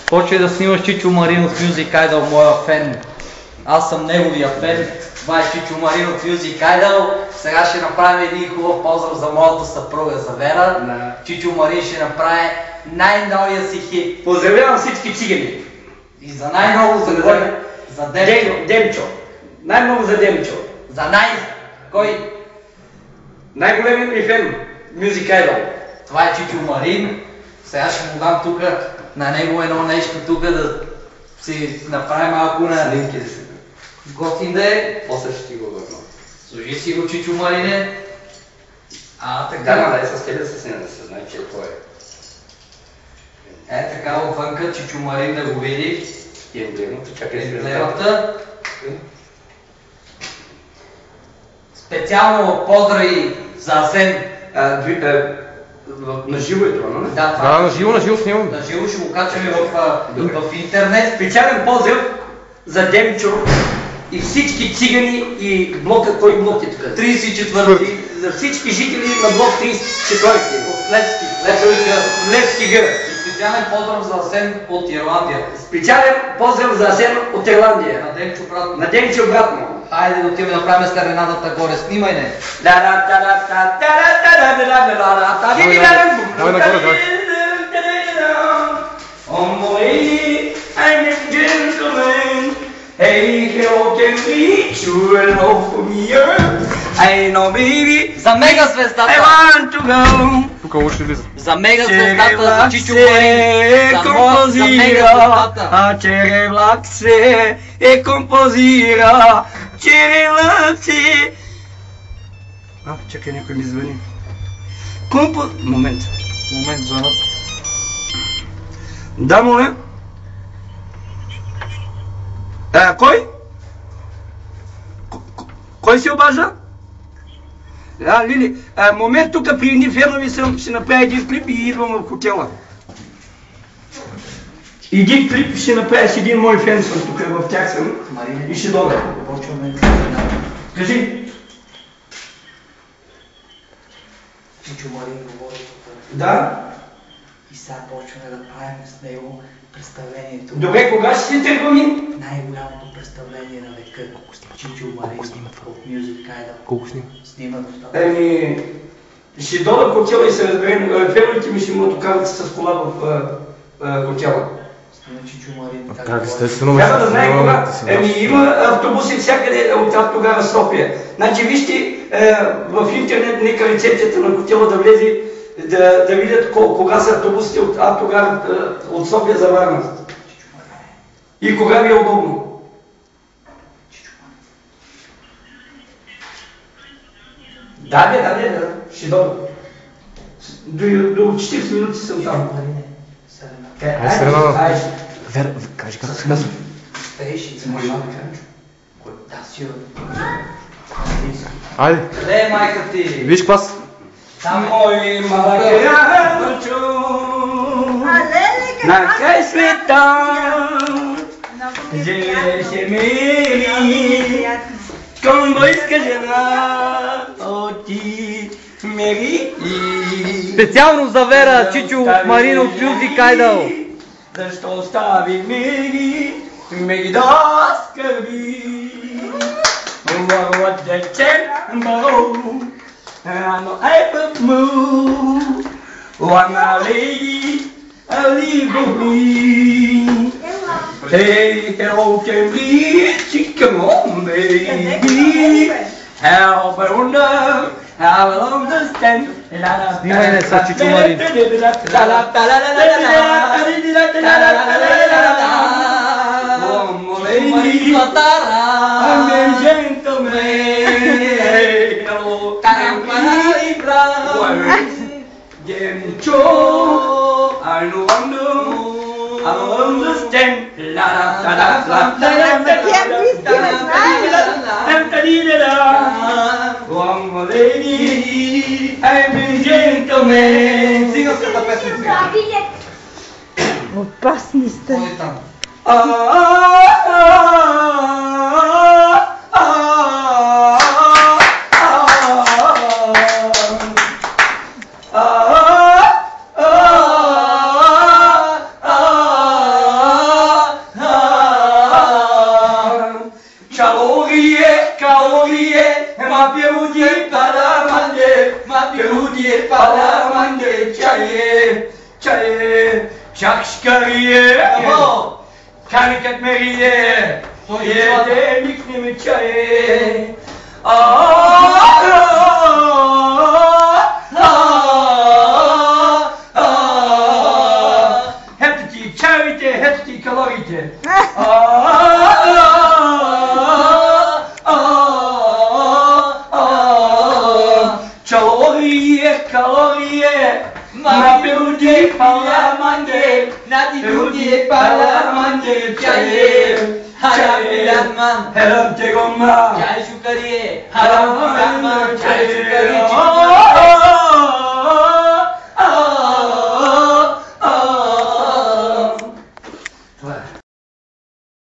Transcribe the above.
Почвай да снимаш Чичо Маринов Music Idol, моя фен. Аз съм неговия фен. Това е Чичо Маринов Music Idol. Сега ще направим един хубав поздрав за моята съпруга, за Вера. Чичо Марин ще направи най-новия си хит. Поздравявам всички цигани. И за най-много за кой? За Демчо. Демчо. Най-много за Демчо. За кой? Най-големият ми фен. Music Idol. Това е Чичо Марин. Сега ще му дам тук на него едно нещо тук да си направи малко на... Снимки да се. Готин да е. После ще ти го върна. Служи си го, Чичо Марине. Така. Да, с тебе да се снимам, да се знае, че е твое. Така отвънка Чичо Марин да го види. И емблемата, чакай си емблемата. Специално поздрави за Асен. На живо е това, нали? Да, на живо снимам. На живо ще го качваме в интернет. Специален поздрав за Демчо и всички цигани и блока, кой блок е тук? 34-ти. За всички жители на блок 34-ти. От Левски гър. И специален поздрав за Асен от Ирландия. Специален поздрав за Асен от Ирландия. На Демчо обратно. На Демчо обратно. Хайде да отиваме да правим стеренадата горе, снимай не! Давай нагоре, давай. Hey, hello, can we true love for me? I know, baby. За мега звездата! I want to go. Тук лошо влиза. За мега звездата за Чичо Марин! За мега звездата! Че релаксе е композира. Че релаксе. Чакай, някой ми звъни. Момент, звънат. Да, моля. Кой? Кой се обажда? Лили, момент, тук при едни фенови ще направя един клип и идвам в хотела. Един клип ще направя с един мой фен съм тук, в тях съм и ще дойда. Кажи. Чичо Марин говори. Да. И сега почваме да правим с него представлението. Добре, кога ще си тръгваме? Най-голямото представление на века. Чичо Марин от Music Idol. Колко снима? Снима достатъчно. Ще дойда в хотела и се разберем. Фермерите ми ще му докарат с кола в хотела. Снима Чичо Марин. Как естествено? Трябва да знае кога. Има автобуси всякъде от тогава София. Значи вижте в интернет, нека рецепцията на хотела да влезе, да видят кога са автобусите от автогар от София за Варна. И кога ви е удобно. Да. Ще дойда. До 40 минути съм там. Айде, Серена. Вера, кажи как се казва? Да, сигурно. Айде. Къде е майка ти? Виж клас. Мой малък на край света живеше мери конвойска жена оти мери. Специално за Вера, Чичо Маринов Music Idol. Защо остави мери да скърби. What the tempo I'm a hyper mood. One lady, a little me. Hey, hello, can we? Come on, baby. How I wonder, how I understand. Снимай не са Чичо Марин. I'm a gentleman. Demcho, I no wonder, I understand. La la la la la la. One lady, I'm a gentleman. Sing us the pесня. Опасни сте. Кой е там? Çakşkariye, Bravo. Karikat Meriye, Yede miknimi çayı. Hepti charite, hepti kalorite. Kaloriye, ma perudi palamande, Nadi perudi palamande, chaye, Haram bilanman. haram tegomma, Çay şukariye. Haram bilanman. Çay şukariye.